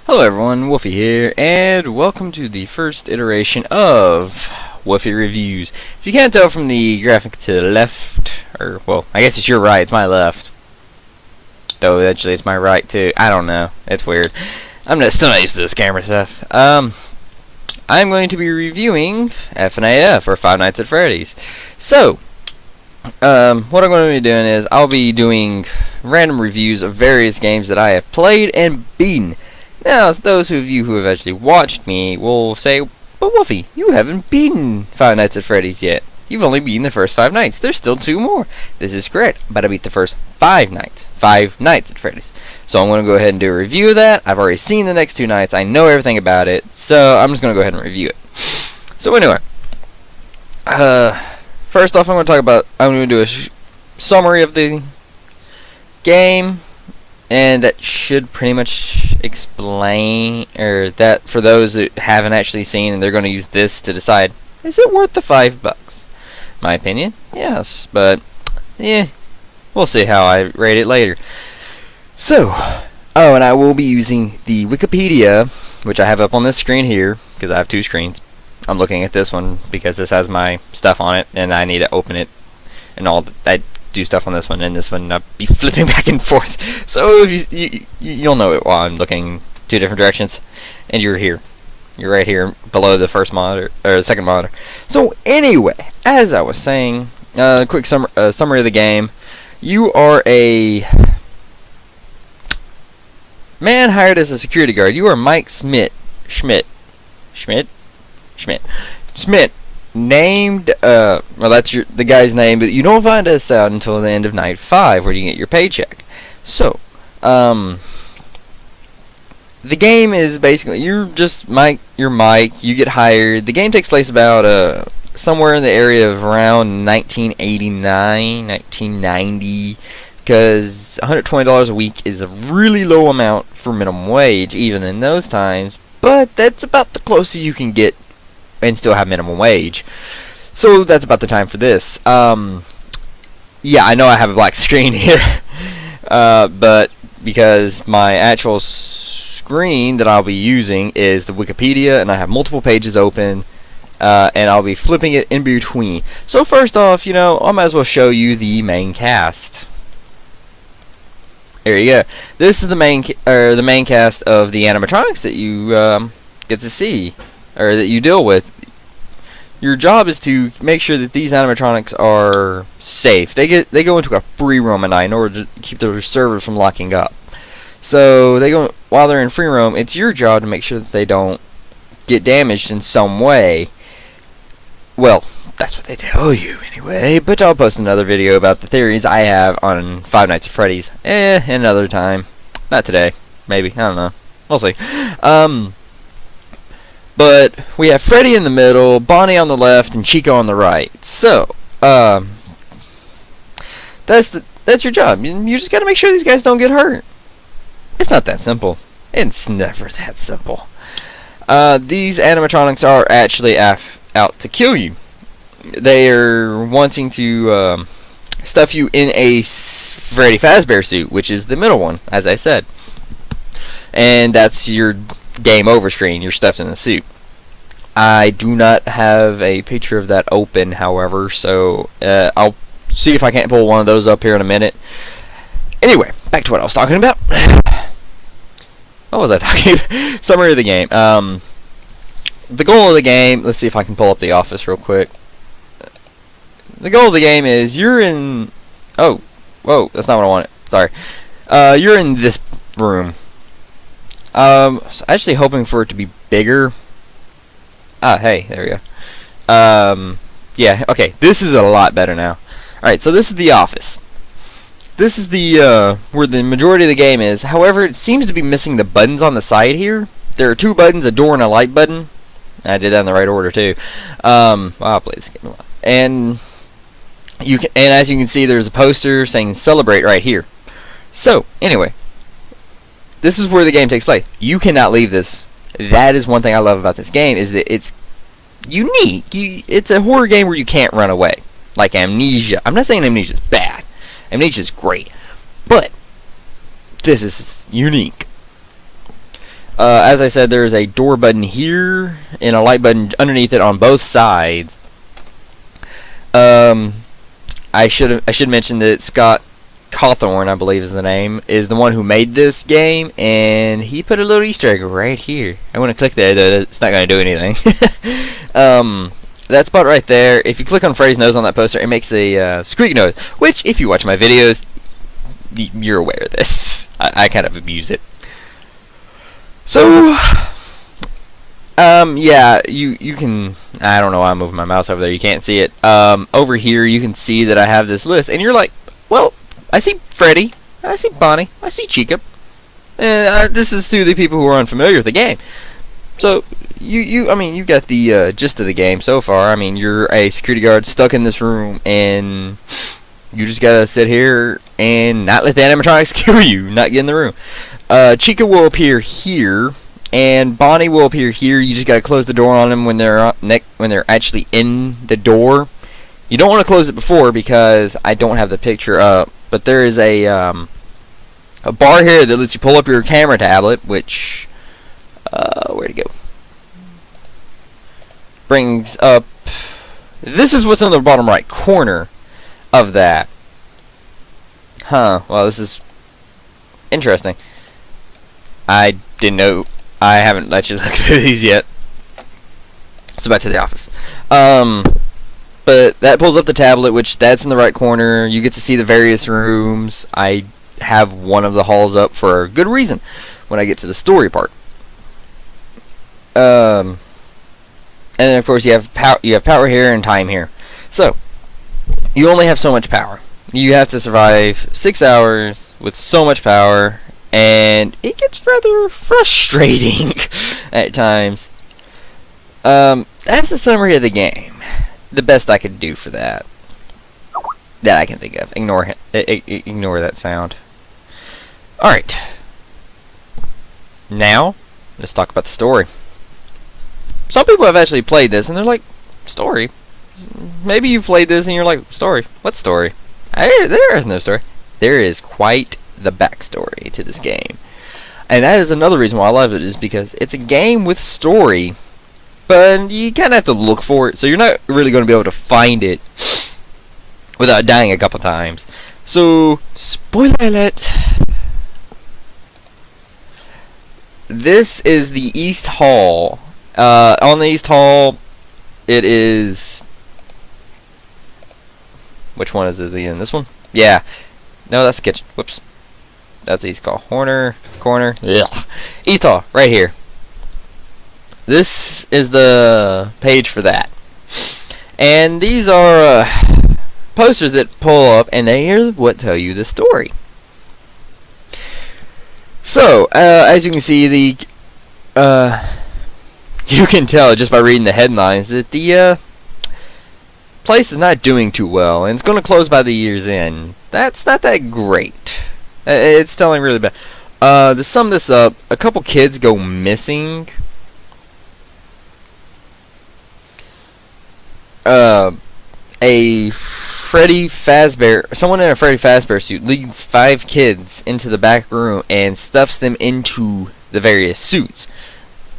Hello everyone, Wolfie here, and welcome to the first iteration of Wolfie Reviews. If you can't tell from the graphic to the left, or, well, I guess it's your right, it's my left. Though, actually, it's my right, too. I don't know. It's weird. Still not used to this camera stuff. I'm going to be reviewing FNAF, or Five Nights at Freddy's. So, what I'm going to be doing is, I'll be doing random reviews of various games that I have played and beaten. Now, those of you who have actually watched me will say, but Wolfie, you haven't beaten Five Nights at Freddy's yet. You've only beaten the first 5 nights. There's still 2 more. This is correct, but I beat the first 5 nights. 5 nights at Freddy's. So I'm going to go ahead and do a review of that. I've already seen the next 2 nights. I know everything about it, so I'm just going to go ahead and review it. So anyway, first off, I'm going to do a summary of the game. And that should pretty much explain, or that for those that haven't actually seen and they're going to use this to decide, is it worth the $5? My opinion, yes, but yeah, we'll see how I rate it later. So, and I will be using the Wikipedia, which I have up on this screen here, because I have 2 screens. I'm looking at this one because this has my stuff on it, and I need to open it, and all that. Do stuff on this one, and this one I'll be flipping back and forth. So if you'll know it while I'm looking 2 different directions, and you're here. You're right here below the first monitor, or the second monitor. So anyway, as I was saying, quick summary of the game. You are a man hired as a security guard. You are Mike Schmidt. Named, well, that's the guy's name, but you don't find us out until the end of night 5, where you get your paycheck. So, the game is basically, you're Mike, you get hired. The game takes place about, somewhere in the area of around 1989, 1990, because $120 a week is a really low amount for minimum wage, even in those times, but that's about the closest you can get and still have minimum wage. So that's about the time for this. Yeah, I know I have a black screen here, but because my actual screen that I'll be using is the Wikipedia, and I have multiple pages open, and I'll be flipping it in between. So first off, I might as well show you the main cast. There you go. This is the main cast of the animatronics that you get to see, or that you deal with. Your job is to make sure that these animatronics are safe. They go into a free roam at night in order to keep the servers from locking up. So while they're in free roam, it's your job to make sure that they don't get damaged in some way. Well, that's what they tell you anyway. But I'll post another video about the theories I have on Five Nights at Freddy's. Another time. Not today. Maybe. I don't know. We'll see. But we have Freddy in the middle, Bonnie on the left, and Chico on the right. So, that's your job. You just gotta make sure these guys don't get hurt. It's not that simple. It's never that simple. These animatronics are actually out to kill you. They are wanting to stuff you in a Freddy Fazbear suit, which is the middle one, as I said. And that's your game over screen. You're stuffed in a suit. I do not have a picture of that open, however, so I'll see if I can't pull one of those up here in a minute. Anyway, back to what I was talking about. What was I talking about? Summary of the game. The goal of the game, let's see if I can pull up the office real quick. The goal of the game is you're in... Oh, whoa, that's not what I wanted. Sorry. You're in this room. I was actually hoping for it to be bigger. Hey, there we go. Yeah, okay, this is a lot better now. Alright, so this is the office. This is the, where the majority of the game is. However, it seems to be missing the buttons on the side here. There are 2 buttons, a door and a light button. I did that in the right order, too. I'll play this game a lot. And as you can see, there's a poster saying celebrate right here. So, anyway. This is where the game takes place. You cannot leave this. That is one thing I love about this game, is that it's unique. It's a horror game where you can't run away. Like Amnesia. I'm not saying Amnesia's bad. Amnesia's great. But this is unique. As I said, there is a door button here and a light button underneath it on both sides. I should mention that Scott Cawthorn, I believe is the name, is the one who made this game, and he put a little Easter egg right here. I want to click that, it's not going to do anything. That spot right there, if you click on Freddy's nose on that poster, it makes a squeak noise, which, if you watch my videos, you're aware of this. I kind of abuse it. So, yeah, you can, I don't know why I'm moving my mouse over there, you can't see it. Over here, you can see that I have this list, and you're like, well, I see Freddy, I see Bonnie, I see Chica. This is to the people who are unfamiliar with the game. So, I mean, you got the gist of the game so far. I mean, you're a security guard stuck in this room, and you just gotta sit here and not let the animatronics kill you, not get in the room. Chica will appear here, and Bonnie will appear here. You just gotta close the door on them when they're actually in the door. You don't want to close it before because I don't have the picture up, but there is a bar here that lets you pull up your camera tablet, which where'd it go? Brings up. This is what's on the bottom right corner of that. Huh. Well, this is interesting. I didn't know. I haven't let you look through these yet. So back to the office. But that pulls up the tablet, which that's in the right corner. You get to see the various rooms. I have one of the halls up for a good reason when I get to the story part. And then of course you have power here and time here. So you only have so much power. You have to survive 6 hours with so much power, and it gets rather frustrating at times. That's the summary of the game. The best I could do for that I can think of. Ignore that sound. Alright. Now, let's talk about the story. Some people have actually played this, and they're like, story? Maybe you've played this, and you're like, story? What story? There is no story. There is quite the backstory to this game. And that is another reason why I love it, is because it's a game with story, but you kind of have to look for it, so you're not really going to be able to find it without dying a couple times. So, spoiler alert. This is the East Hall. On the East Hall, it is... Which one is it again? This one? Yeah. No, that's the kitchen. Whoops. That's East Hall. Corner. Ugh. East Hall, right here. This is the page for that. And these are posters that pull up, and they are what tell you the story. So, as you can see, you can tell just by reading the headlines that the place is not doing too well, and it's going to close by the year's end. That's not that great. It's telling really bad. To sum this up, a couple kids go missing. A Freddy Fazbear, someone in a Freddy Fazbear suit leads 5 kids into the back room and stuffs them into the various suits.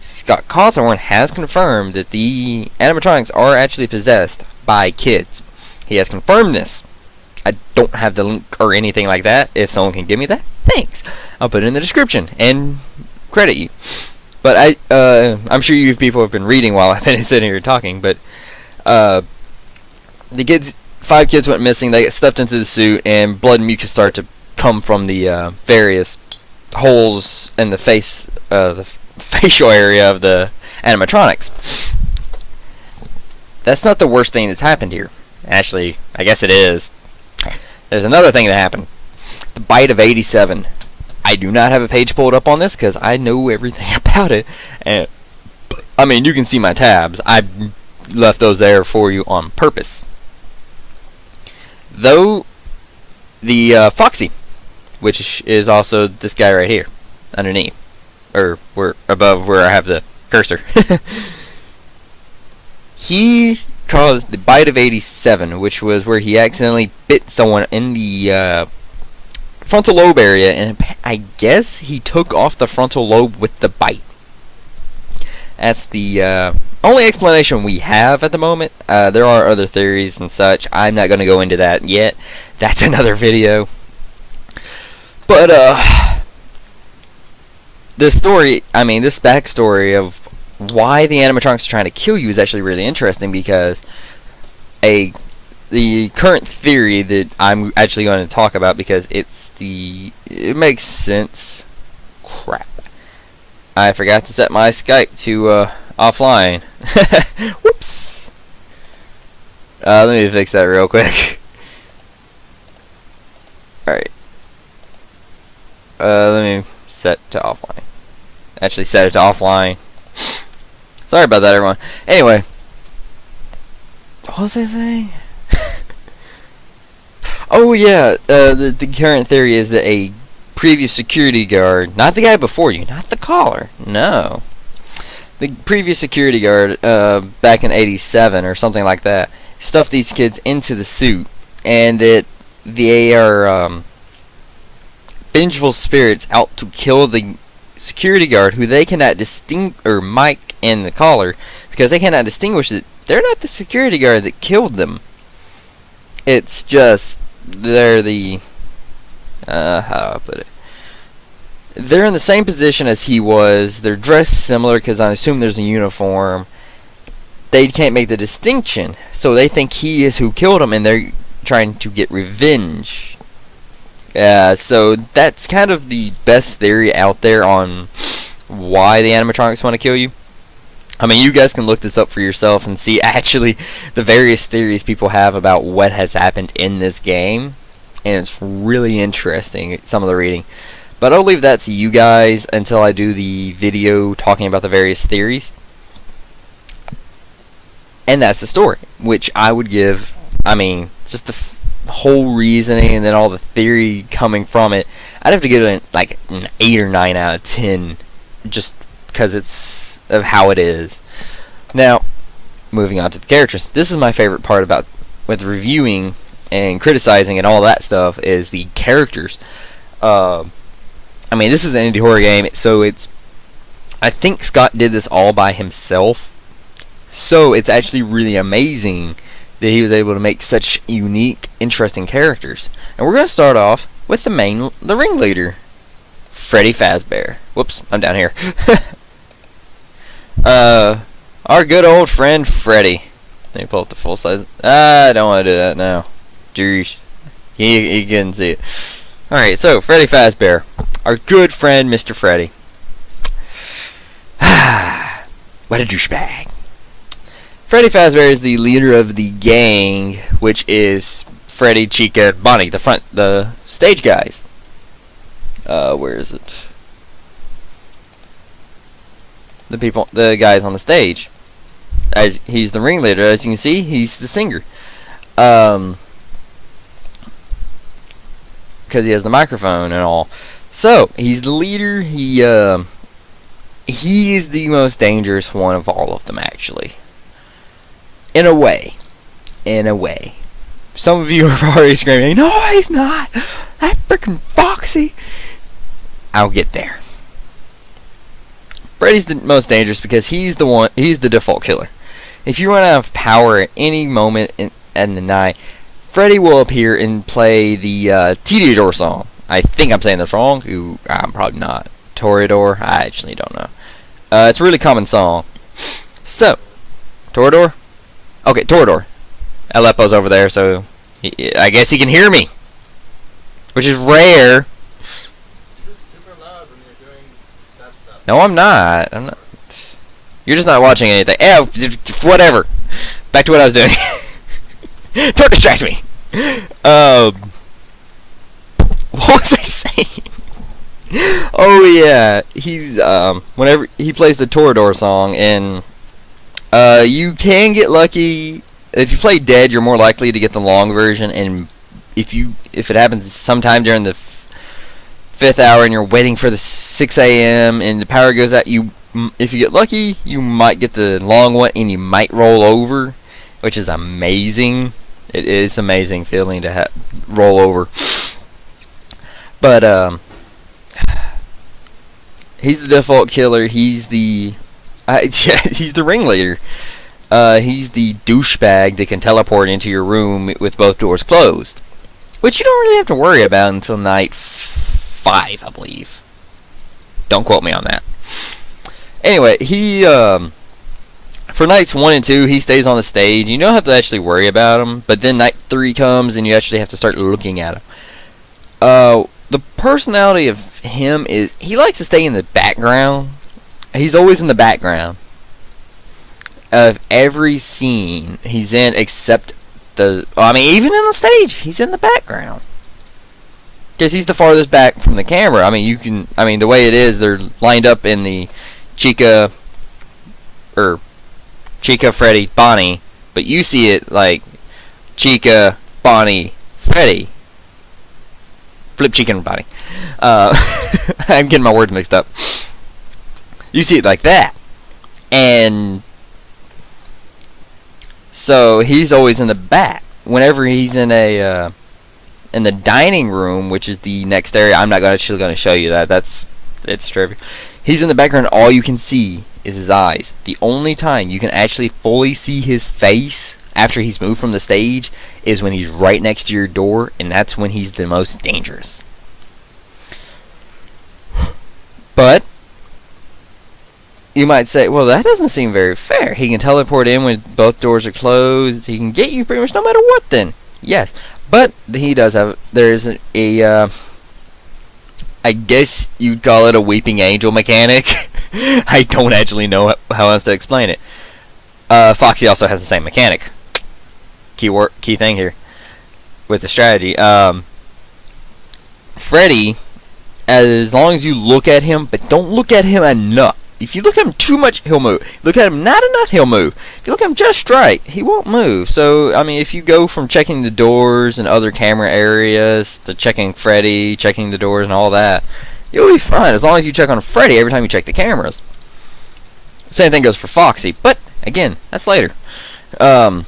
Scott Cawthorn has confirmed that the animatronics are actually possessed by kids. He has confirmed this. I don't have the link or anything like that. If someone can give me that, thanks. I'll put it in the description and credit you. But I'm sure you people have been reading while I've been sitting here talking. But the kids, 5 kids went missing. They get stuffed into the suit, and blood and mucus start to come from the various holes in the face, the facial area of the animatronics. That's not the worst thing that's happened here. Actually, I guess it is. There's another thing that happened. The bite of 87. I do not have a page pulled up on this because I know everything about it. And I mean, you can see my tabs. I left those there for you on purpose. Though the Foxy, which is also this guy right here, underneath, or above where I have the cursor. He caused the bite of 87, which was where he accidentally bit someone in the frontal lobe area, and I guess he took off the frontal lobe with the bite. That's the only explanation we have at the moment. There are other theories and such. I'm not going to go into that yet. That's another video. But this backstory of why the animatronics are trying to kill you is actually really interesting, because the current theory that I'm actually going to talk about, because it makes sense. Crap. I forgot to set my Skype to offline. Whoops. Let me fix that real quick. Alright. Let me set to offline. Actually set it to offline. Sorry about that, everyone. Anyway. What was I saying? Oh yeah, the current theory is that a previous security guard, not the guy before you, not the caller, no. The previous security guard, back in '87 or something like that, stuffed these kids into the suit, and that they are vengeful spirits out to kill the security guard, who they cannot distinguish, or Mike and the caller, because they cannot distinguish that they're not the security guard that killed them. It's just they're the how do I put it? They're in the same position as he was. They're dressed similar, because I assume there's a uniform. They can't make the distinction, so they think he is who killed him, and they're trying to get revenge. So that's kind of the best theory out there on why the animatronics want to kill you. I mean, you guys can look this up for yourself and see actually the various theories people have about what has happened in this game, and it's really interesting, some of the reading. But I'll leave that to you guys until I do the video talking about the various theories. And that's the story, which I would give, I mean, just the whole reasoning and then all the theory coming from it, I'd have to give it like an 8 or 9 out of 10, just because it's of how it is. Now, moving on to the characters. This is my favorite part about with reviewing and criticizing and all that stuff, is the characters. I mean, this is an indie horror game, so I think Scott did this all by himself, so it's actually really amazing that he was able to make such unique, interesting characters. And we're going to start off with the ringleader, Freddy Fazbear. Whoops, I'm down here. Our good old friend Freddy. Let me pull up the full size. I don't want to do that now. Jeez. You can see it. Alright, so Freddy Fazbear. Our good friend, Mr. Freddy. What a douchebag. Freddy Fazbear is the leader of the gang, which is Freddy, Chica, Bonnie, the stage guys. Where is it? The guys on the stage. As he's the ringleader, as you can see, he's the singer. Because he has the microphone and all. So he's the leader. He is the most dangerous one of all of them, actually. In a way. Some of you are already screaming, "No, he's not! That freaking Foxy!" I'll get there. Freddy's the most dangerous because he's the default killer. If you run out of power at any moment in the night, Freddy will appear and play the Toreador song. I think I'm saying this wrong. Ooh, I'm probably not. Toreador? I actually don't know. It's a really common song. So, Toreador? Okay, Toreador. Aleppo's over there, so I guess he can hear me, which is rare. You're just super loud when you're doing that stuff. No, I'm not. You're just not watching anything. Whatever. Back to what I was doing. Don't distract me. What was I saying? Oh yeah, he's whenever he plays the Toreador song, and you can get lucky. If you play Dead, you're more likely to get the long version, and if it happens sometime during the 5th hour and you're waiting for the 6 a.m. and the power goes out, if you get lucky, you might get the long one and you might roll over, which is amazing. It is amazing feeling to roll over. But he's the default killer. He's the Yeah, he's the ringleader. He's the douchebag that can teleport into your room with both doors closed, which you don't really have to worry about until night 5, I believe. Don't quote me on that. Anyway, he for nights 1 and 2, he stays on the stage. You don't have to actually worry about him, but then night 3 comes and you actually have to start looking at him. The personality of him is he likes to stay in the background. He's always in the background of every scene he's in, except even in the stage, he's in the background. Because he's the farthest back from the camera. The way it is, they're lined up in the Chica, Freddy, Bonnie, but you see it like Chica, Bonnie, Freddy. Flip Chica and Bonnie. I'm getting my words mixed up. You see it like that. And so he's always in the back. Whenever he's in the dining room, which is the next area, I'm not actually going to show you that. It's trivia. He's in the background. All you can see is his eyes. The only time you can actually fully see his face after he's moved from the stage is when he's right next to your door, and that's when he's the most dangerous. But you might say, well, that doesn't seem very fair. He can teleport in when both doors are closed. He can get you pretty much no matter what then. Yes, but he does have, there's I guess you'd call it a weeping angel mechanic. I don't actually know how else to explain it. Foxy also has the same mechanic. Key thing here with the strategy. Freddy, as long as you look at him, but don't look at him enough. If you look at him too much, he'll move. Look at him not enough, he'll move. If you look at him just right, he won't move. So, if you go from checking the doors and other camera areas to checking Freddy, checking the doors and all that, you'll be fine as long as you check on Freddy every time you check the cameras. Same thing goes for Foxy, but again, that's later. The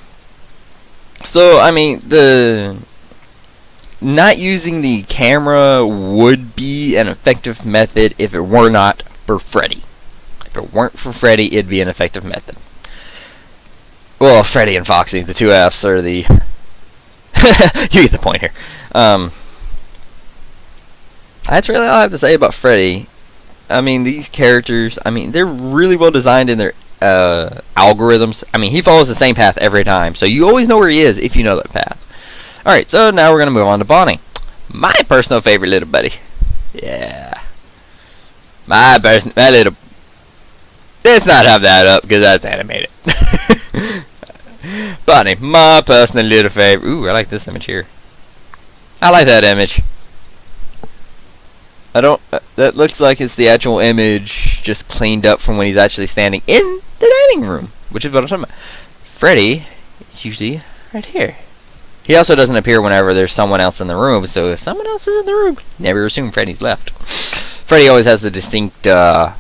not using the camera would be an effective method if it were not for Freddy. If it weren't for Freddy, it'd be an effective method. Well, Freddy and Foxy, the two Fs are the... You get the point here. That's really all I have to say about Freddy. These characters, they're really well designed in their algorithms. He follows the same path every time, so you always know where he is if you know that path. Alright, so now we're going to move on to Bonnie. My personal favorite little buddy. Yeah. That little... Let's not have that up, because that's animated. Bonnie, my personal little favorite. Ooh, I like this image here. I like that image. That looks like it's the actual image, just cleaned up from when he's actually standing in the dining room, which is what I'm talking about. Freddy is usually right here. He also doesn't appear whenever there's someone else in the room, so if someone else is in the room, never assume Freddy's left. Freddy always has the distinct, I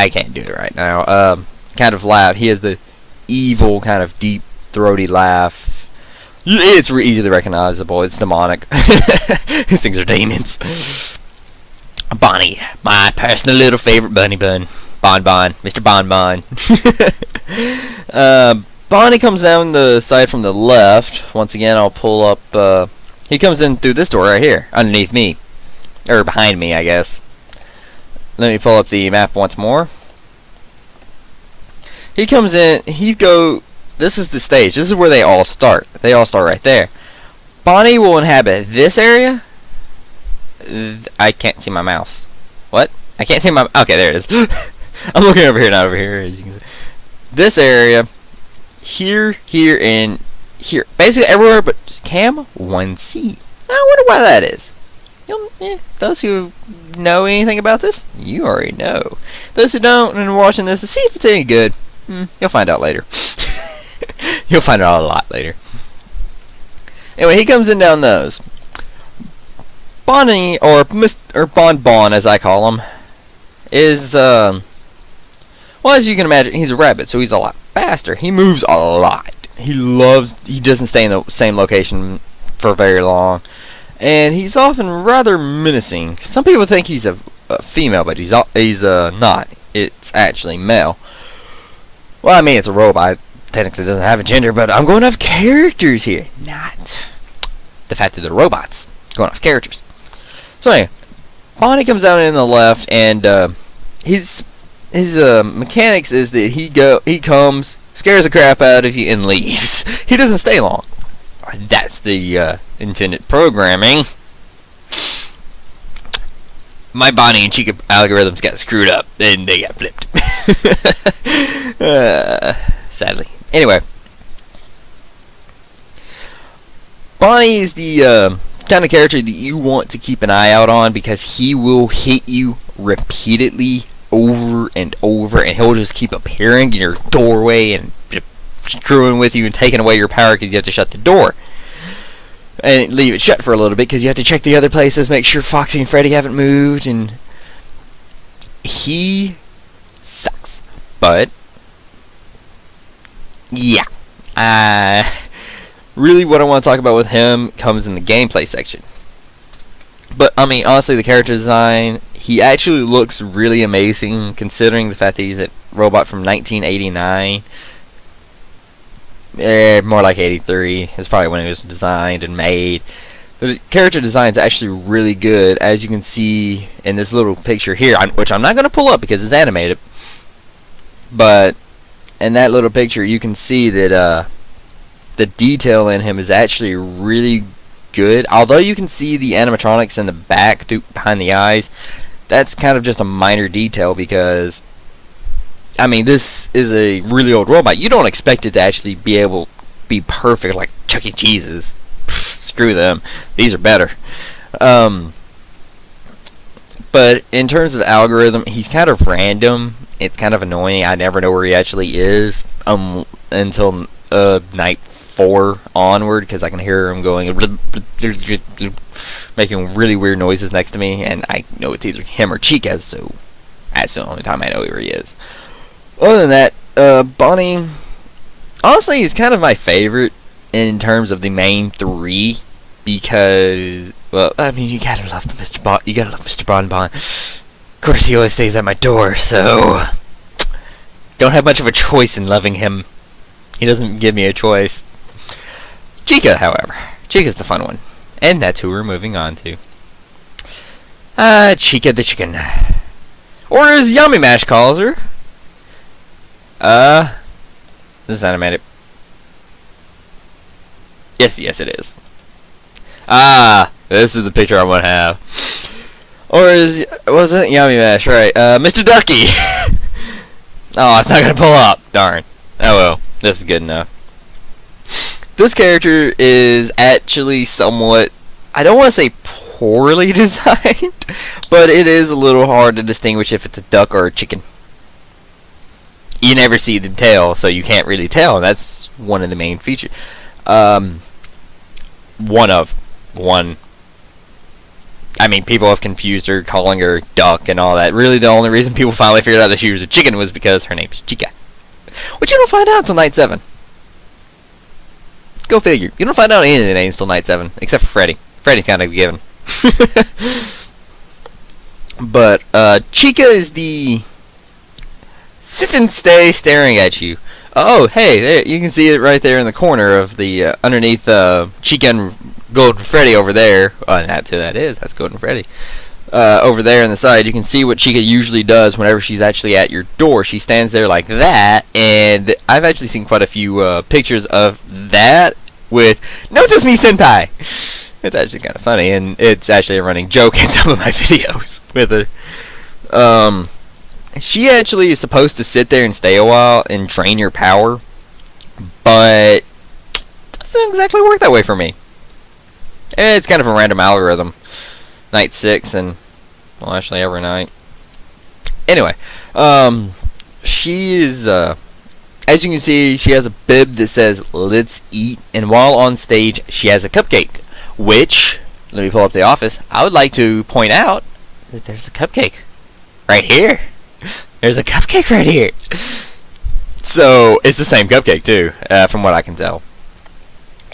can't do it right now, kind of laugh. He has the evil, kind of deep, throaty laugh. It's easily recognizable. It's demonic. These things are demons. Bonnie, my personal little favorite bunny bun. Bon, Mr. Bon. Bonnie comes down the side from the left. Once again, I'll pull up... he comes in through this door right here, underneath me. Or behind me, I guess. Let me pull up the map once more. He comes in, this is the stage. This is where they all start. They all start right there. Bonnie will inhabit this area. I can't see my mouse. What? I can't see my... Okay, there it is. I'm looking over here, not over here. As you can see. This area... Here, and here. Basically everywhere but just cam 1C. I wonder why that is. Those who know anything about this, you already know. Those who don't and are watching this to see if it's any good, you'll find out later. You'll find out a lot later. Anyway, he comes in down those. Bonnie, or Bon, as I call him, is, well, as you can imagine, he's a rabbit, so he's a lot faster. He moves a lot. He doesn't stay in the same location for very long. And he's often rather menacing. Some people think he's a female, but he's not. it's actually male. Well, I mean, it's a robot. It technically doesn't have a gender, but I'm going off characters here, not the fact that they're robots. Going off characters. So anyway, Bonnie comes out in the left, and his mechanics is that he comes, scares the crap out of you, and leaves. He doesn't stay long. That's the intended programming. My Bonnie and Chica algorithms got screwed up, and they got flipped. Sadly. Anyway, Bonnie is the kind of character that you want to keep an eye out on, because he will hit you repeatedly over and over, and he'll just keep appearing in your doorway and screwing with you and taking away your power because you have to shut the door and leave it shut for a little bit because you have to check the other places, make sure Foxy and Freddy haven't moved, and he sucks. But yeah, really what I want to talk about with him comes in the gameplay section. But I mean, honestly, the character design, he actually looks really amazing considering the fact that he's a robot from 1989. More like 83 is probably when it was designed and made. The character design is actually really good, as you can see in this little picture here, which I'm not going to pull up because it's animated. But in that little picture, you can see that the detail in him is actually really good. Although you can see the animatronics in the back behind the eyes, that's kind of just a minor detail because, I mean, this is a really old robot. You don't expect it to actually be perfect like Chuck E. Cheese's. Screw them. These are better. But in terms of algorithm, he's kind of random. It's kind of annoying. I never know where he actually is until night 4 onward, because I can hear him going, making really weird noises next to me, and I know it's either him or Chica, so that's the only time I know where he is. Other than that, Bonnie, honestly, is kind of my favorite in terms of the main 3, because, well, I mean, you gotta love Mr. Bonbon. Of course, he always stays at my door, so don't have much of a choice in loving him. He doesn't give me a choice. Chica, however, Chica's the fun one, and that's who we're moving on to. Chica the chicken, or as Yummy Mash calls her. This is animated. Yes, it is. This is the picture I want to have. Or wasn't Yummy Mash, right? Mr. Ducky! Oh, it's not gonna pull up. Darn. Oh well, this is good enough. This character is actually somewhat, I don't want to say poorly designed, but it is a little hard to distinguish if it's a duck or a chicken. You never see the tail, so you can't really tell. That's one of the main features. One. I mean, people have confused her, calling her duck and all that. Really, the only reason people finally figured out that she was a chicken was because her name's Chica. Which you don't find out until night 7. Go figure. You don't find out any of the names until night 7, except for Freddy. Freddy's kind of given. But, Chica is the sit and stay staring at you. Oh, hey, there, you can see it right there in the corner of the, underneath, Chica and Golden Freddy over there. That's who that is. That's Golden Freddy. Over there on the side, you can see what Chica usually does whenever she's actually at your door. She stands there like that, and I've actually seen quite a few, pictures of that with, "Notice me, senpai!" It's actually kind of funny, and it's actually a running joke in some of my videos with her. She actually is supposed to sit there and stay a while and drain your power, but it doesn't exactly work that way for me. It's kind of a random algorithm. Night 6 and, well, actually every night. Anyway, she is, as you can see, she has a bib that says, "Let's eat," and while on stage, she has a cupcake, which, let me pull up the office, I would like to point out that there's a cupcake right here. There's a cupcake right here. So, it's the same cupcake, too, from what I can tell.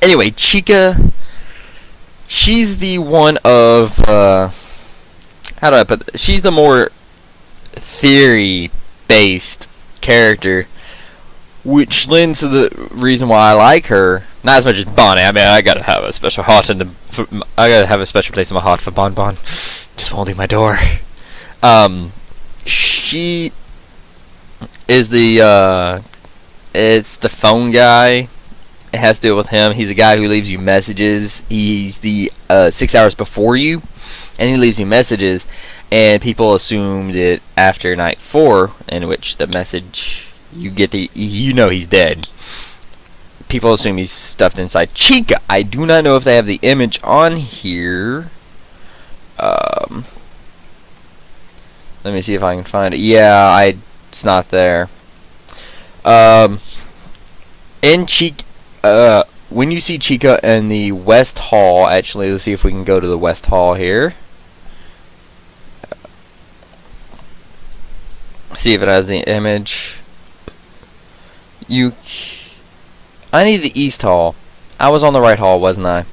Anyway, Chica, she's the one of, how do I put she's the more theory based character, which lends to the reason why I like her. Not as much as Bonnie. I mean, I gotta have a special heart I gotta have a special place in my heart for Bon Bon. Just won't leave my door. She is the it's the phone guy. It has to do with him. He's a guy who leaves you messages. He's the 6 hours before you, and he leaves you messages. And people assume that after night 4, in which the message you get he's dead. People assume he's stuffed inside Chica. I do not know if they have the image on here. Let me see if I can find it. Yeah, it's not there. In Chica, when you see Chica in the West Hall, actually, let's see if we can go to the West Hall here. See if it has the image. I need the East Hall. I was on the right hall, wasn't I?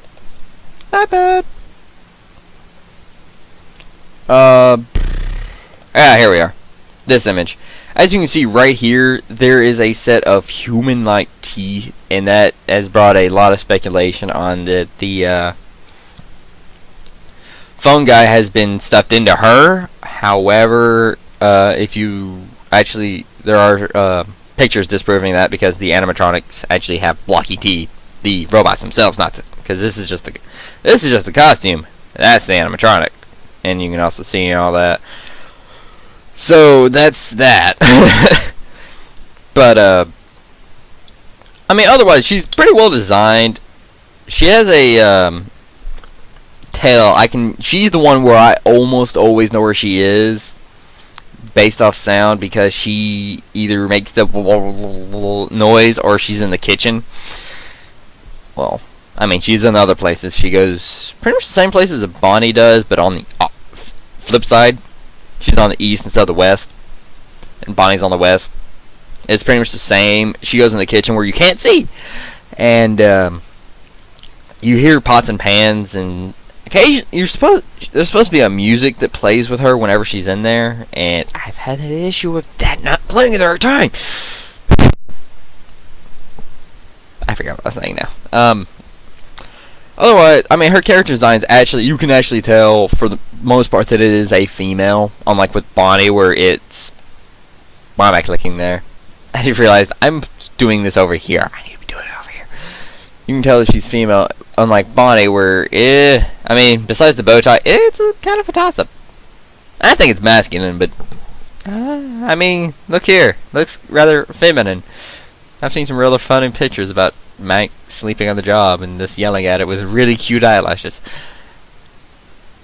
My bad. Here we are. This image. As you can see right here, there is a set of human-like teeth, and that has brought a lot of speculation on that the phone guy has been stuffed into her. However, if you actually, there are pictures disproving that, because the animatronics actually have blocky teeth. The robots themselves, not because this is just the costume. That's the animatronic, and you can also see all that. So that's that. But I mean, otherwise she's pretty well designed. She has a tail. She's the one where I almost always know where she is, based off sound, because she either makes the noise or she's in the kitchen. Well, I mean, she's in other places. She goes pretty much the same places as Bonnie does, but on the flip side. She's on the east instead of the west, and Bonnie's on the west. It's pretty much the same. She goes in the kitchen where you can't see, and you hear pots and pans, and occasionally there's supposed to be a music that plays with her whenever she's in there, and I've had an issue with that not playing at the right time. I forgot what I was saying now. Otherwise, I mean, her character design is actually, you can actually tell for the most part that it is a female, unlike with Bonnie where it's, why am I clicking there? I just realized I'm doing this over here. I need to be doing it over here. You can tell that she's female, unlike Bonnie where, I mean, besides the bow tie, it's kind of a toss-up. I think it's masculine, but, I mean, look here. Looks rather feminine. I've seen some rather funny pictures about Mike sleeping on the job and just yelling at it with really cute eyelashes.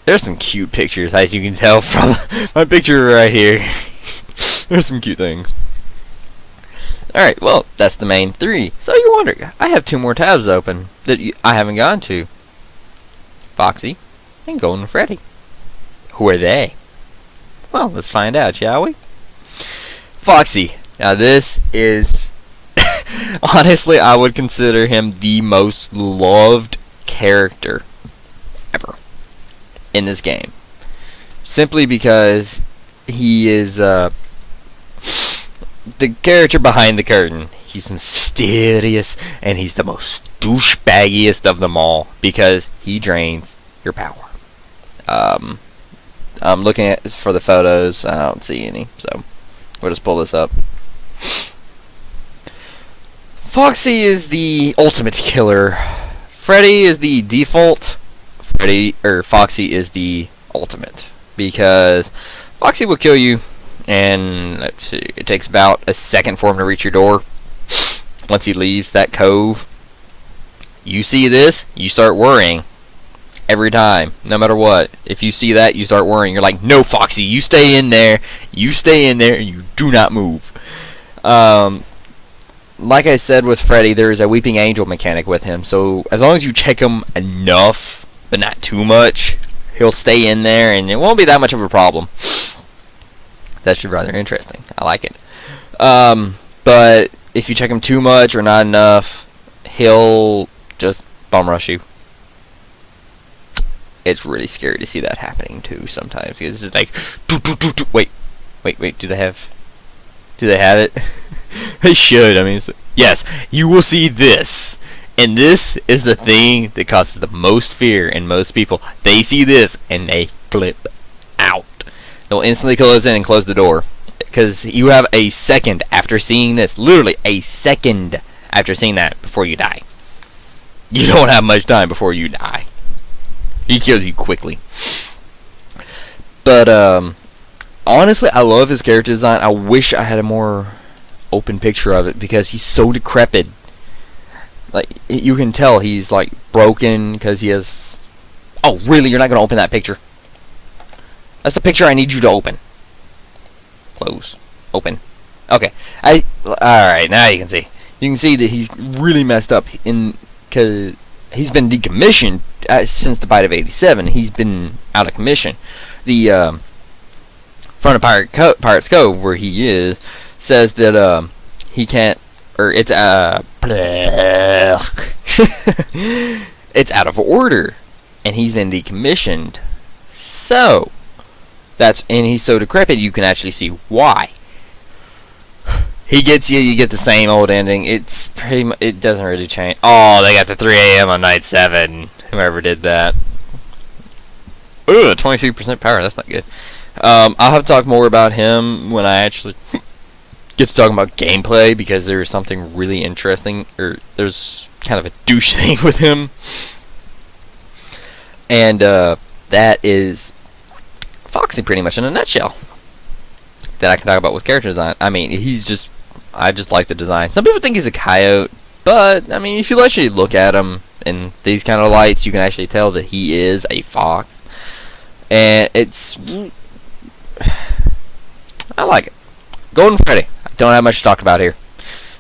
There's some cute pictures, as you can tell from my picture right here. There's some cute things. Alright, well, that's the main 3. So you wonder, I have 2 more tabs open that I haven't gone to. Foxy and Golden Freddy. Who are they? Well, let's find out, shall we? Foxy. Now this is... honestly, I would consider him the most loved character ever in this game. Simply because he is the character behind the curtain. He's mysterious, and he's the most douchebaggiest of them all, because he drains your power. I'm looking for the photos. I don't see any, so we'll just pull this up. Foxy is the ultimate killer. Freddy is the default. Foxy is the ultimate, because Foxy will kill you, and let's see, it takes about a second for him to reach your door. Once he leaves that cove, you see this, you start worrying every time, no matter what. If you see that, you start worrying. You're like, no, Foxy, you stay in there. You stay in there, and you do not move. Like I said with Freddy, there is a Weeping Angel mechanic with him, so as long as you check him enough, but not too much, he'll stay in there, and it won't be that much of a problem. That should be rather interesting. I like it. But if you check him too much or not enough, he'll just bum rush you. It's really scary to see that happening too sometimes, because it's just like, wait, do they have... Do they have it? They should. I mean, yes, you will see this. And this is the thing that causes the most fear in most people. They see this and they flip out. They'll instantly close in and close the door. Because you have a second after seeing this. Literally a second after seeing that before you die. You don't have much time before you die. He kills you quickly. But, honestly, I love his character design. I wish I had a more open picture of it because he's so decrepit. Like, you can tell he's, like, broken because he has... Oh, really? You're not going to open that picture? That's the picture I need you to open. Close. Open. Okay. Alright, now you can see. You can see that he's really messed up because he's been decommissioned since the bite of 87. He's been out of commission. The, front of Pirate's Cove, where he is, says that, he can't... Or it's, it's out of order. And he's been decommissioned. So... and he's so decrepit you can actually see why. He gets you get the same old ending. It's pretty it doesn't really change. Oh, they got the 3 a.m. on night 7. Whoever did that. Ooh, 22% power, that's not good. I'll have to talk more about him when I actually get to talking about gameplay, because there's something really interesting, or there's kind of a douche thing with him. And that is Foxy, pretty much in a nutshell, that I can talk about with character design. I mean, I just like the design. Some people think he's a coyote, but I mean, if you actually look at him in these kind of lights, you can actually tell that he is a fox. And it's, I like it. Golden Freddy. I don't have much to talk about here.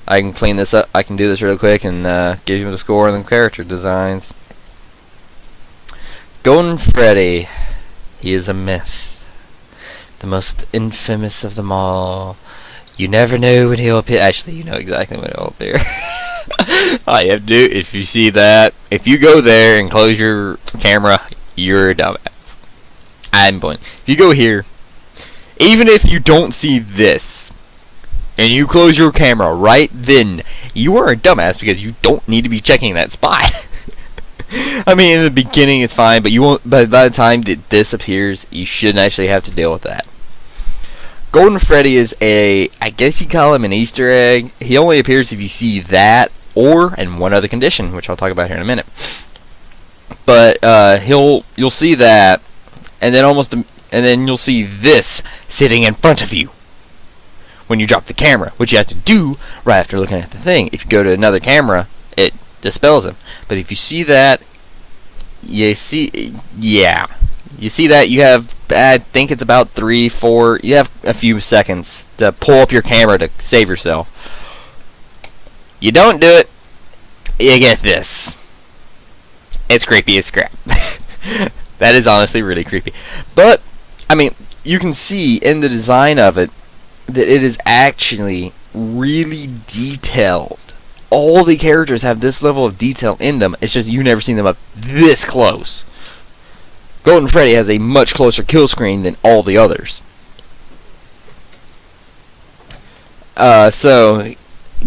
I can clean this up. I can do this real quick and give you the score and the character designs. Golden Freddy. He is a myth. The most infamous of them all. You never know when he'll appear. Actually, you know exactly when he'll appear. All you have to do, if you see that, if you go there and close your camera, you're a dumbass. I'm point. If you go here, even if you don't see this, and you close your camera right then, you are a dumbass because you don't need to be checking that spot. I mean, in the beginning it's fine, but you won't. But by the time that this appears, you shouldn't actually have to deal with that. Golden Freddy is I guess you call him an Easter egg. He only appears if you see that, or in one other condition, which I'll talk about here in a minute. But you'll see that, and then you'll see this sitting in front of you when you drop the camera, which you have to do right after looking at the thing. If you go to another camera, it dispels him. But if you see that, you see that, you have, I think it's about 3-4, you have a few seconds to pull up your camera to save yourself. You don't do it, you get this. It's creepy as crap. That is honestly really creepy. But, I mean, you can see in the design of it that it is actually really detailed. All the characters have this level of detail in them. It's just you've never seen them up this close. Golden Freddy has a much closer kill screen than all the others. So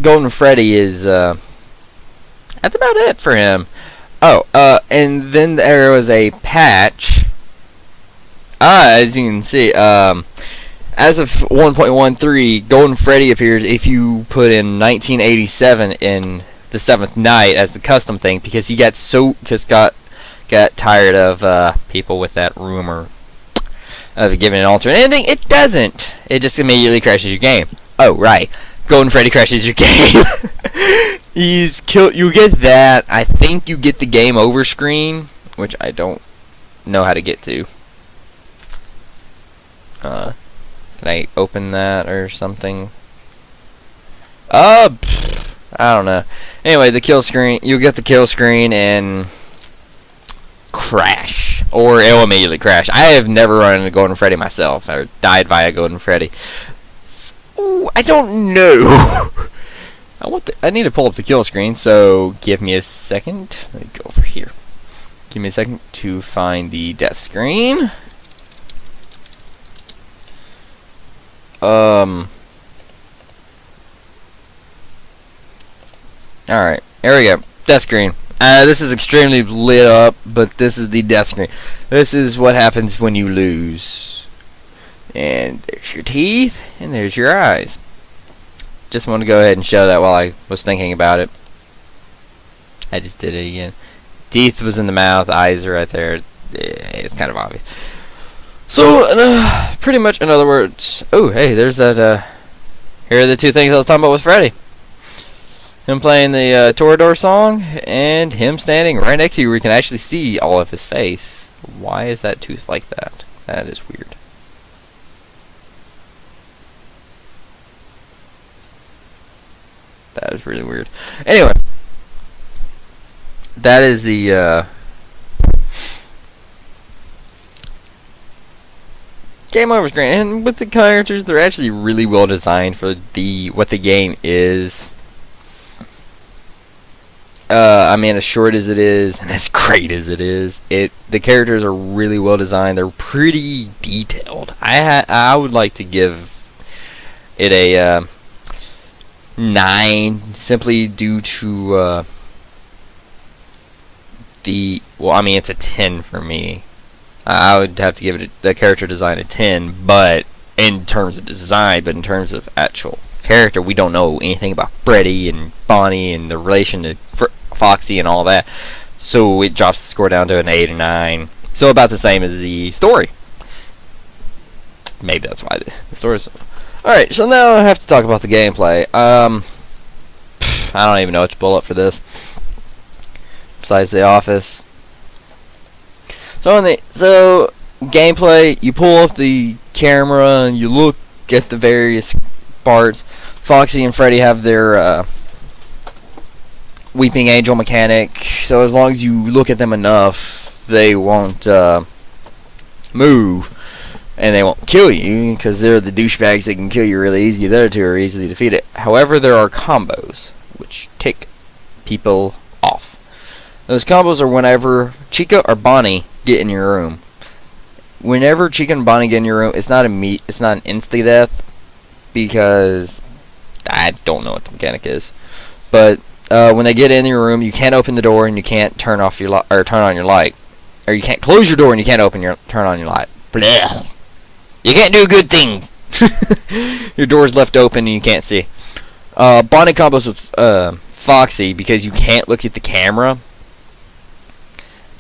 Golden Freddy is that's about it for him. Oh, and then there was a patch. As you can see, as of 1.13, Golden Freddy appears if you put in 1987 in the 7th night as the custom thing, because he got tired of people with that rumor of giving an alternate ending. It doesn't. It just immediately crashes your game. Oh, right. Golden Freddy crashes your game. He's killed. You get that. I think you get the game over screen, which I don't know how to get to. Can I open that or something? I don't know. Anyway, the kill screen. You get the kill screen and crash, or it'll immediately crash. I have never run into Golden Freddy myself, or died via Golden Freddy. Ooh, I don't know. I need to pull up the kill screen, so give me a second. Let me go over here. Give me a second to find the death screen. Alright, here we go. Death screen. This is extremely lit up, but this is the death screen. This is what happens when you lose. And there's your teeth, and there's your eyes. Just want to go ahead and show that while I was thinking about it. I just did it again. Teeth was in the mouth, eyes are right there. It's kind of obvious. So, pretty much, in other words... Oh, hey, there's that, here are the two things I was talking about with Freddy. Him playing the Torador song, and him standing right next to you where you can actually see all of his face. Why is that tooth like that? That is weird. That is really weird. Anyway. That is the, game over screen. And with the characters, they're actually really well designed for what the game is. I mean, as short as it is, and as great as it is, the characters are really well designed. They're pretty detailed. I would like to give it a 9, simply due to well, I mean, it's a 10 for me. I would have to give it the character design a 10, but in terms of design, but in terms of actual character, we don't know anything about Freddy and Bonnie and the relation to Foxy and all that. So it drops the score down to an 8 or 9. So about the same as the story. Maybe that's why the story's... Alright, so now I have to talk about the gameplay. I don't even know what to pull up for this. Besides The Office. So gameplay, you pull up the camera and you look at the various parts. Foxy and Freddy have their Weeping Angel mechanic, so as long as you look at them enough, they won't move, and they won't kill you, because they're the douchebags that can kill you really easy. The other two are easily defeated. However, there are combos, which tick people off. Those combos are whenever Chica or Bonnie get in your room. Whenever Chica and Bonnie get in your room, it's not an insta-death, because I don't know what the mechanic is. But when they get in your room, you can't open the door and you can't turn off your turn on your light, or you can't close your door and you can't turn on your light. Blech. You can't do good things. Your door's left open and you can't see. Bonnie combos with Foxy because you can't look at the camera.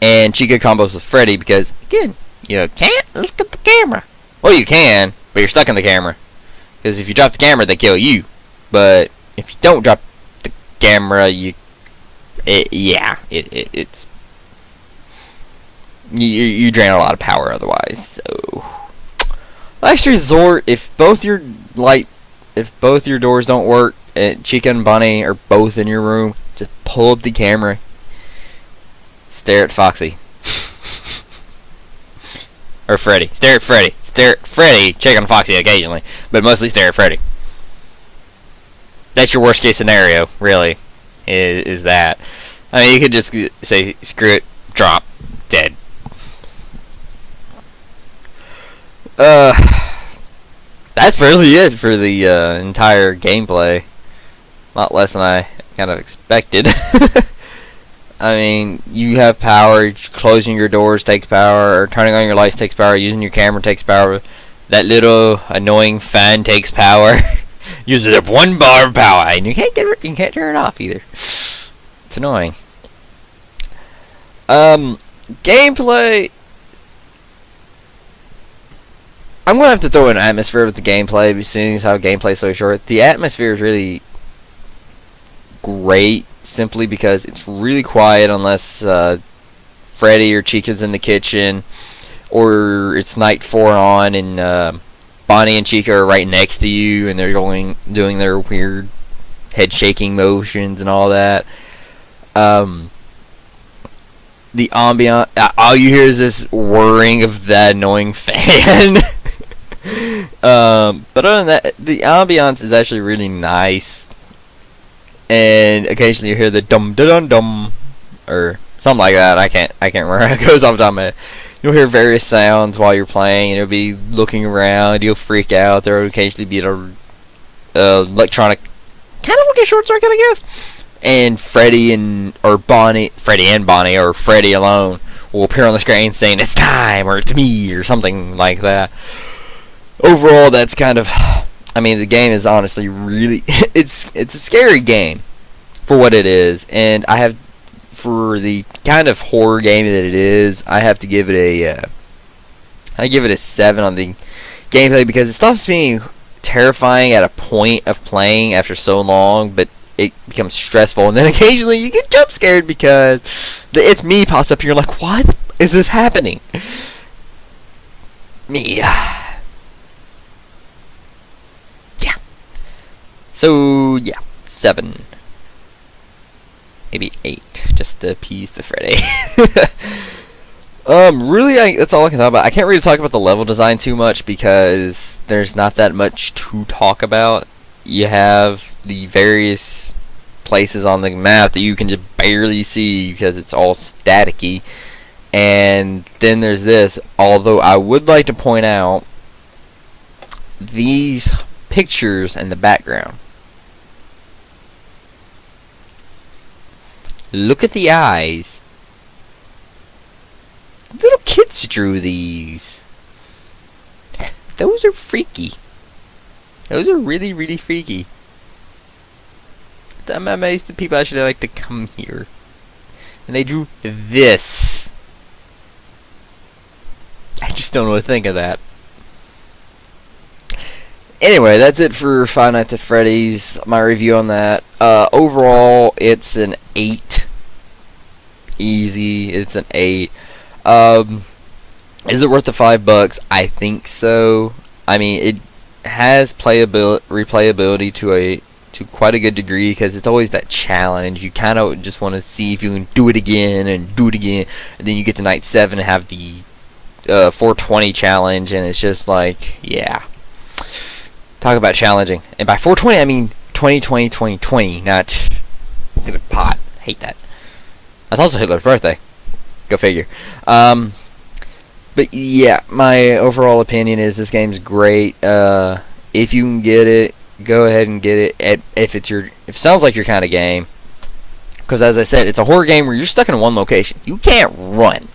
And Chica combos with Freddy because, again, you can't look at the camera. Well, you can, but you're stuck in the camera. Because if you drop the camera, they kill you. But if you don't drop the camera, it's... You drain a lot of power otherwise. So, last resort, if both your doors don't work, and Chica and Bonnie are both in your room, just pull up the camera. Stare at Foxy. Or Freddy. Stare at Freddy. Stare at Freddy. Check on Foxy occasionally. But mostly stare at Freddy. That's your worst case scenario, really. Is that. I mean, you could just say, screw it, drop, dead. That's really it for the entire gameplay. A lot less than I kind of expected. I mean, you have power. Closing your doors takes power, or turning on your lights takes power. Using your camera takes power. That little annoying fan takes power. Uses up 1 bar of power, and you can't turn it off either. It's annoying. Gameplay. I'm gonna have to throw an atmosphere with the gameplay, seeing as how gameplay is so short. The atmosphere is really great. Simply because it's really quiet unless Freddy or Chica's in the kitchen, or it's night 4 on and Bonnie and Chica are right next to you and they're doing their weird head shaking motions and all that. The ambient, all you hear is this whirring of that annoying fan. But other than that, the ambiance is actually really nice. And occasionally you hear the dum dum dum or something like that. I can't remember how it goes off the top of my head. You'll hear various sounds while you're playing, and you'll be looking around. You'll freak out. There will occasionally be an electronic kind of like a short circuit, I guess. and Freddy and Bonnie, or Freddy alone will appear on the screen saying it's time or it's me or something like that. Overall, that's kind of, I mean, the game is honestly really it's a scary game for what it is, and I have, for the kind of horror game that it is, I have to give it a 7 on the gameplay, because it stops being terrifying at a point of playing after so long, but it becomes stressful, and then occasionally you get jump scared because the "it's me" pops up and you're like, what is this happening? Me. Yeah. So yeah, 7. Maybe 8, just to appease the Freddy. Really, that's all I can talk about. I can't really talk about the level design too much because there's not that much to talk about. You have the various places on the map that you can just barely see because it's all staticky. And then there's this, although I would like to point out these pictures in the background. Look at the eyes. Little kids drew these. Those are freaky. Those are really, really freaky. I'm amazed that people actually like to come here. And they drew this. I just don't know what to think of that. Anyway, that's it for Five Nights at Freddy's. My review on that. Overall, it's an 8. Easy. It's an 8. Is it worth the $5? I think so. I mean, it has replayability to quite a good degree, because it's always that challenge. You kind of just want to see if you can do it again and do it again, and then you get to night 7 and have the 420 challenge, and it's just like, yeah. Talk about challenging. And by 420, I mean 2020, not stupid pot. Hate that. That's also Hitler's birthday. Go figure. But yeah, my overall opinion is this game's great. If you can get it, go ahead and get it. If it sounds like your kind of game, because as I said, it's a horror game where you're stuck in one location. You can't run.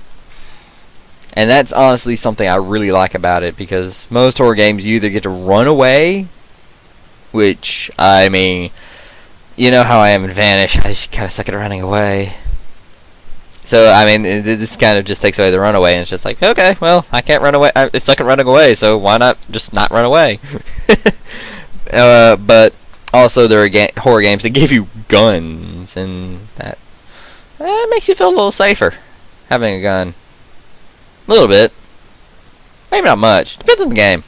And that's honestly something I really like about it, because most horror games you either get to run away, which, I mean, you know how I am in Vanish, I just kind of suck at running away. So, I mean, this kind of just takes away the runaway, and it's just like, okay, well, I can't run away, I suck at running away, so why not just not run away? But also there are horror games that give you guns, and that makes you feel a little safer, having a gun. A little bit. Maybe not much. Depends on the game.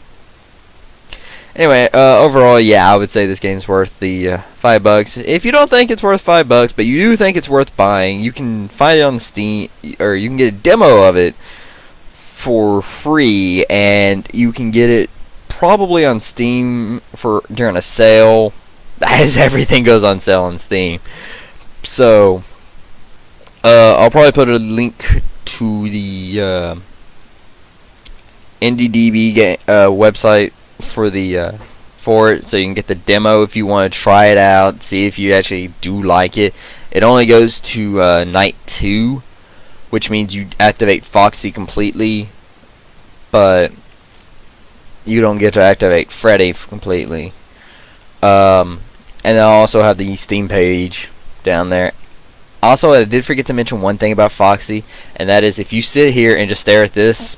Anyway, overall, yeah, I would say this game's worth the $5. If you don't think it's worth $5, but you do think it's worth buying, you can find it on Steam, or you can get a demo of it for free, and you can get it probably on Steam during a sale, as everything goes on sale on Steam. So, I'll probably put a link to the NDDB website for it, so you can get the demo if you want to try it out, see if you actually do like it. It only goes to night 2, which means you activate Foxy completely, but you don't get to activate Freddy completely. And I'll also have the Steam page down there. Also, I did forget to mention one thing about Foxy, and that is if you sit here and just stare at this,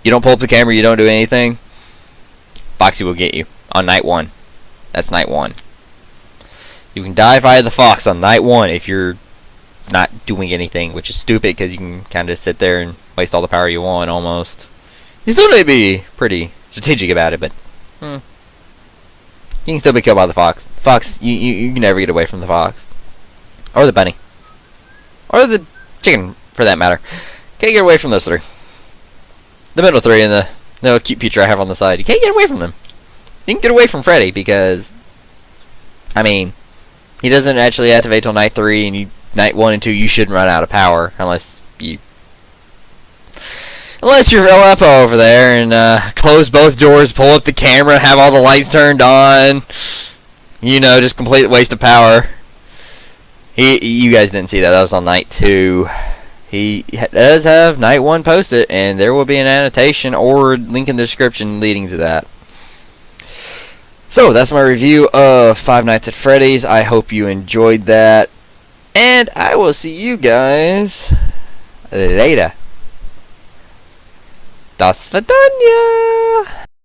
you don't pull up the camera, you don't do anything, Foxy will get you on night 1. That's night 1. You can die via the Fox on night 1 if you're not doing anything, which is stupid because you can kind of sit there and waste all the power you want almost. You still need to be pretty strategic about it, but you can still be killed by the Fox. Fox, you can never get away from the Fox. Or the bunny. Or the chicken, for that matter. Can't get away from those 3. The middle 3 and the little cute picture I have on the side. You can't get away from them. You can get away from Freddy because, I mean, he doesn't actually activate till night 3, and night 1 and 2 you shouldn't run out of power unless you're Aleppo over there and close both doors, pull up the camera, have all the lights turned on. You know, just complete waste of power. You guys didn't see that. That was on night 2. He does have night 1 posted, and there will be an annotation or link in the description leading to that. So that's my review of Five Nights at Freddy's. I hope you enjoyed that, and I will see you guys later. Das Vidania!